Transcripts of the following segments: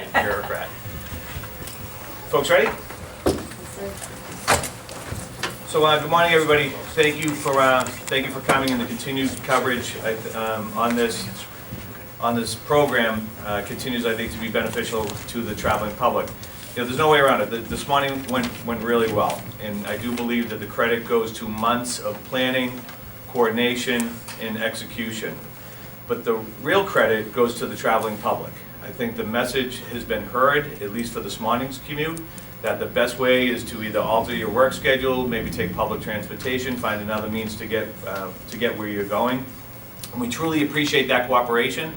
Bureaucrat. Folks ready? So good morning, everybody. Thank you for coming, and the continued coverage on this program continues, I think, to be beneficial to the traveling public. You know, there's no way around it. This morning went really well, and I do believe that the credit goes to months of planning, coordination, and execution. But the real credit goes to the traveling public. I think the message has been heard, at least for this morning's commute, that the best way is to either alter your work schedule, maybe take public transportation, find another means to get where you're going. And we truly appreciate that cooperation,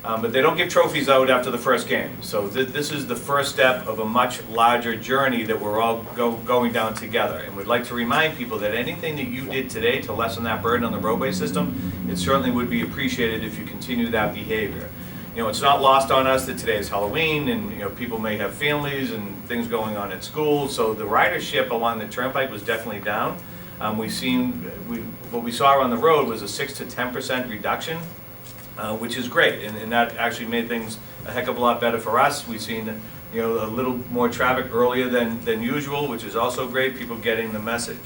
but they don't give trophies out after the first game. So this is the first step of a much larger journey that we're all going down together. And we'd like to remind people that anything that you did today to lessen that burden on the roadway system, it certainly would be appreciated if you continue that behavior. You know, it's not lost on us that today is Halloween, and you know, people may have families and things going on at school. So the ridership along the turnpike was definitely down. What we saw on the road was a 6 to 10% reduction, which is great, and that actually made things a heck of a lot better for us. We've seen, you know, a little more traffic earlier than usual, which is also great. People getting the message.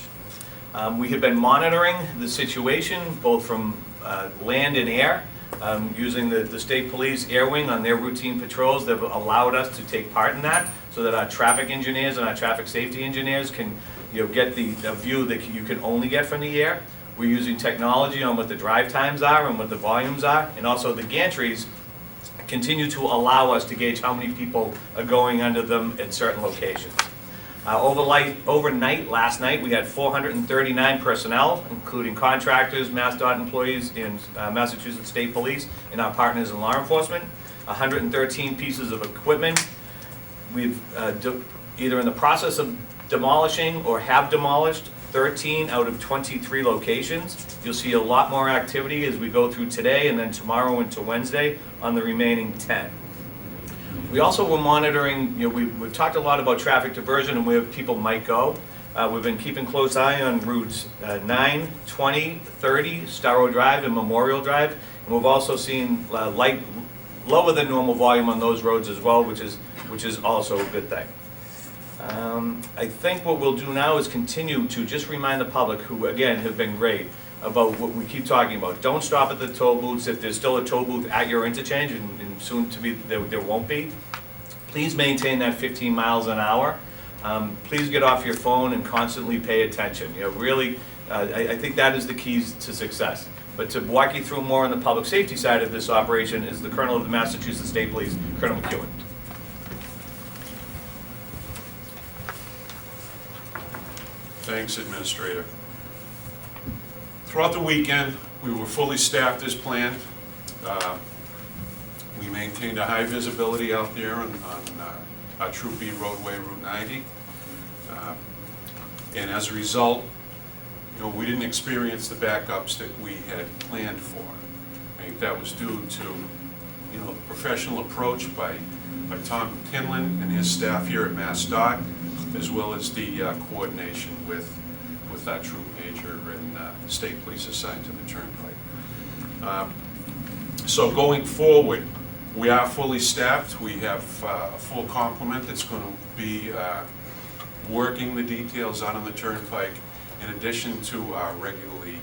We have been monitoring the situation both from land and air. Using the state police air wing on their routine patrols that have allowed us to take part in that, so that our traffic engineers and our traffic safety engineers can, you know, get the view that you can only get from the air. We're using technology on what the drive times are and what the volumes are, and also the gantries continue to allow us to gauge how many people are going under them at certain locations. Overnight, last night, we had 439 personnel, including contractors, MassDOT employees, and Massachusetts State Police, and our partners in law enforcement. 113 pieces of equipment. We've either in the process of demolishing or have demolished 13 out of 23 locations. You'll see a lot more activity as we go through today and then tomorrow into Wednesday on the remaining 10. We also were monitoring, you know, we've talked a lot about traffic diversion and where people might go. We've been keeping close eye on routes 9, 20, 30, Starrow Drive and Memorial Drive. And we've also seen lower than normal volume on those roads as well, which is also a good thing. I think what we'll do now is continue to just remind the public, who again have been great, about what we keep talking about. Don't stop at the toll booths. If there's still a toll booth at your interchange, and soon to be there won't be, please maintain that 15 miles an hour. Please get off your phone and constantly pay attention. You know, really, I think that is the keys to success. But to walk you through more on the public safety side of this operation is the Colonel of the Massachusetts State Police, Colonel McEwen. Thanks, Administrator. Throughout the weekend, we were fully staffed as planned. We maintained a high visibility out there on our Troop B roadway, Route 90. And as a result, you know, we didn't experience the backups that we had planned for. I think that was due to, you know, the professional approach by Tom Kinlan and his staff here at MassDOT, as well as the coordination with our troop major and state police assigned to the turnpike. So going forward, we are fully staffed. We have a full complement that's going to be working the details out on the turnpike, in addition to our regularly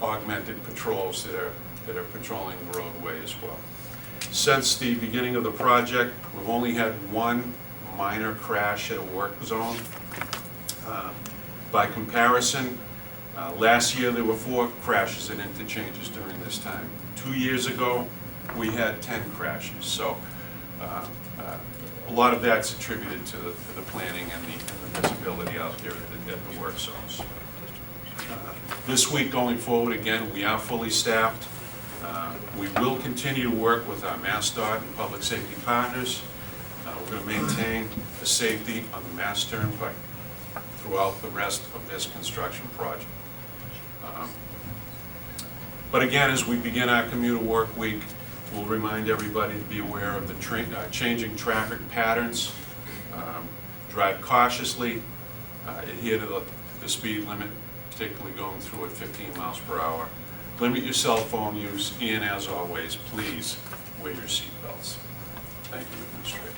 augmented patrols that are patrolling the roadway as well. Since the beginning of the project, we've only had one minor crash at a work zone. By comparison, last year there were 4 crashes at interchanges during this time. 2 years ago, we had 10 crashes. So a lot of that's attributed to the planning and the visibility out there at the work zones. This week going forward, again, we are fully staffed. We will continue to work with our MassDOT and public safety partners. We're going to maintain the safety on the Mass Turnpike throughout the rest of this construction project. But again, as we begin our commuter work week, we'll remind everybody to be aware of the changing traffic patterns. Drive cautiously, adhere to the speed limit, particularly going through at 15 miles per hour. Limit your cell phone use, and as always, please wear your seatbelts. Thank you, Administrator.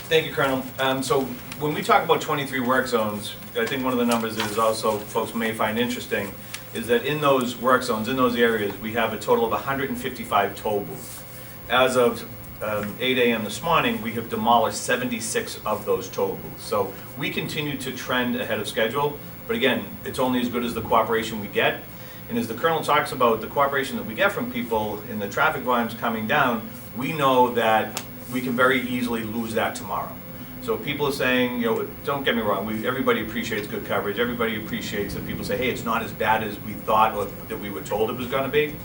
Thank you, Colonel. So when we talk about 23 work zones, I think one of the numbers that is also folks may find interesting is that in those work zones, in those areas, we have a total of 155 toll booths. As of 8 a.m. this morning, we have demolished 76 of those toll booths. So we continue to trend ahead of schedule, but again, it's only as good as the cooperation we get. And as the Colonel talks about the cooperation that we get from people in the traffic volumes coming down, we know that we can very easily lose that tomorrow. So if people are saying, don't get me wrong, everybody appreciates good coverage, everybody appreciates that people say, hey, it's not as bad as we thought or that we were told it was gonna be.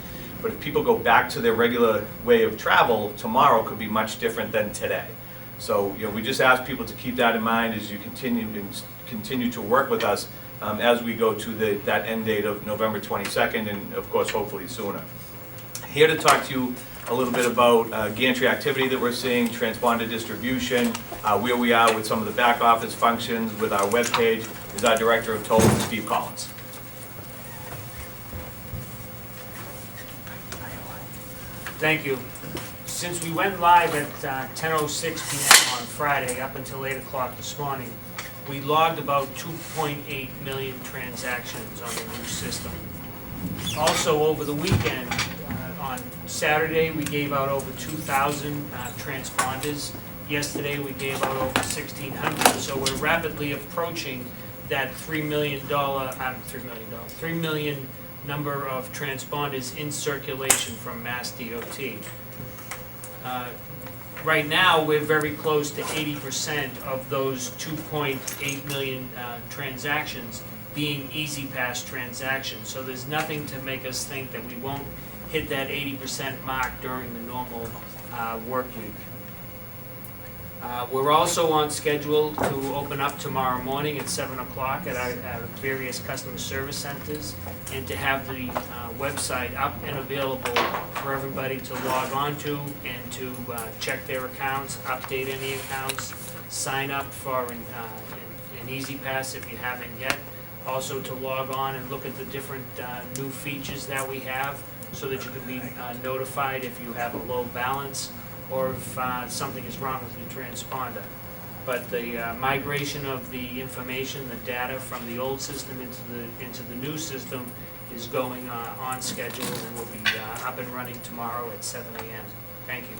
But if people go back to their regular way of travel, tomorrow could be much different than today. So, we just ask people to keep that in mind as you continue to work with us as we go to that end date of November 22nd and, of course, hopefully sooner. Here to talk to you a little bit about gantry activity that we're seeing, transponder distribution, where we are with some of the back office functions with our webpage is our Director of Tolling, Steve Collins. Thank you. Since we went live at 10:06 p.m. on Friday up until 8 o'clock this morning, we logged about 2.8 million transactions on the new system. Also, over the weekend, on Saturday, we gave out over 2,000 transponders. Yesterday, we gave out over 1,600. So we're rapidly approaching that $3 million number of transponders in circulation from MassDOT. Right now, we're very close to 80% of those 2.8 million transactions being Easy Pass transactions. So there's nothing to make us think that we won't hit that 80% mark during the normal work week. We're also on schedule to open up tomorrow morning at 7 o'clock at our various customer service centers and to have the website up and available for everybody to log on to and to check their accounts, update any accounts, sign up for an Easy Pass if you haven't yet. Also to log on and look at the different new features that we have so that you can be notified if you have a low balance or if something is wrong with your transponder. But the migration of the information, the data from the old system into the new system is going on schedule and will be up and running tomorrow at 7 a.m. Thank you.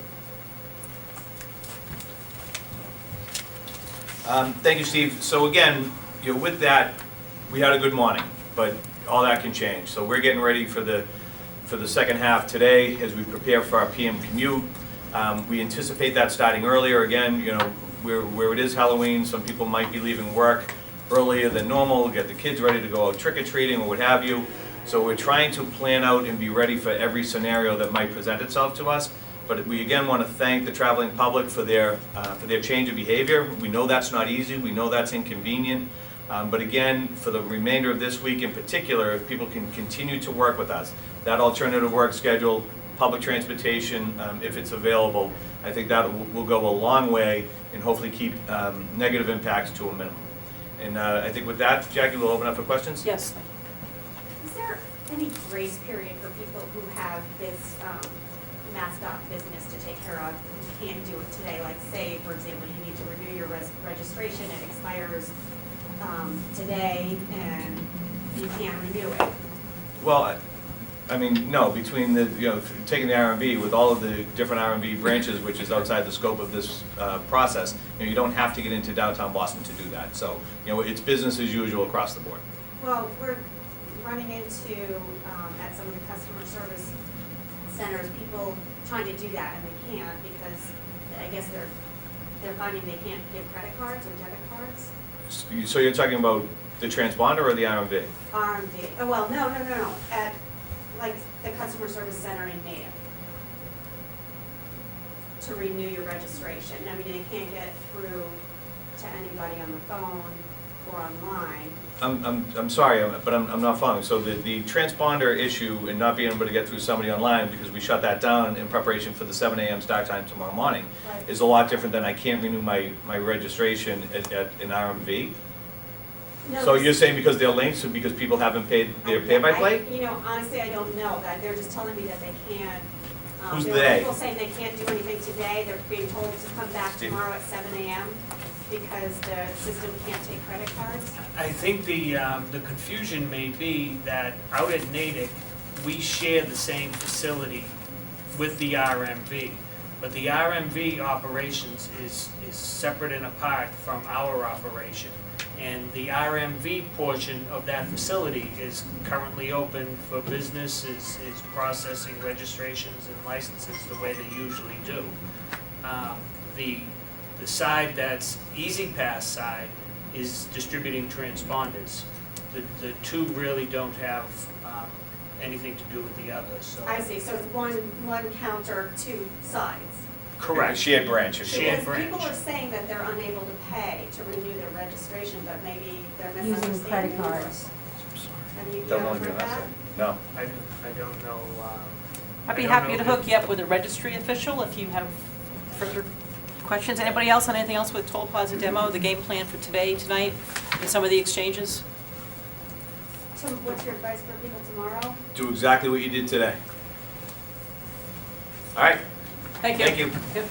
Thank you, Steve. So again, with that, we had a good morning, but all that can change. So we're getting ready for the second half today as we prepare for our PM commute. We anticipate that starting earlier. Again, where it is Halloween, some people might be leaving work earlier than normal, get the kids ready to go out trick-or-treating or what have you. So we're trying to plan out and be ready for every scenario that might present itself to us. But we again want to thank the traveling public for their change of behavior. We know that's not easy. We know that's inconvenient. But again, for the remainder of this week in particular, if people can continue to work with us, that alternative work schedule, public transportation, if it's available, I think that will go a long way and hopefully keep negative impacts to a minimum. And I think with that, Jackie, we'll open up for questions. Yes. Is there any grace period for people who have this MassDOT business to take care of, who can't do it today? Like say, for example, you need to renew your registration, it expires today and you can't renew it. Well, I mean, no, between taking the RMV with all of the different RMV branches, which is outside the scope of this process, you don't have to get into downtown Boston to do that. So, it's business as usual across the board. Well, we're running into, at some of the customer service centers, people trying to do that and they can't because I guess they're finding they can't give credit cards or debit cards. So you're talking about the transponder or the RMV? RMV, oh, well, no, at like the customer service center in Maiden to renew your registration. I mean, they can't get through to anybody on the phone or online. I'm sorry, but I'm not following. So the transponder issue and not being able to get through somebody online because we shut that down in preparation for the 7 a.m. start time tomorrow morning Right. is a lot different than I can't renew my registration at an RMV. No, So you're saying because they're linked, so because people haven't paid their pay-by-plate? Honestly, I don't know. That they're just telling me that they can't Who's There were they? people saying they can't do anything today, they're being told to come back Steve. tomorrow at 7 AM because the system can't take credit cards. I think the confusion may be that out at Natick, we share the same facility with the RMV. But the RMV operations is separate and apart from our operation. And the RMV portion of that facility is currently open for business, is processing registrations and licenses the way they usually do. The side that's Easy Pass side is distributing transponders. The two really don't have anything to do with the other, so. I see, so it's one counter, two sides. Correct. Shared branch, if you will. Shared Because people branch. are saying that they're unable to pay to renew their registration, but maybe they're Using misunderstanding. credit cards. Have you Don't ever want to do heard that. that? side. No. I don't know. I'd be I don't happy know to if hook you up with a registry official if you have further questions. Anybody else on anything else with Toll Plaza Demo, the game plan for today, tonight, and some of the exchanges? So what's your advice for people tomorrow? Do exactly what you did today. All right, Thank you. thank you. Yep.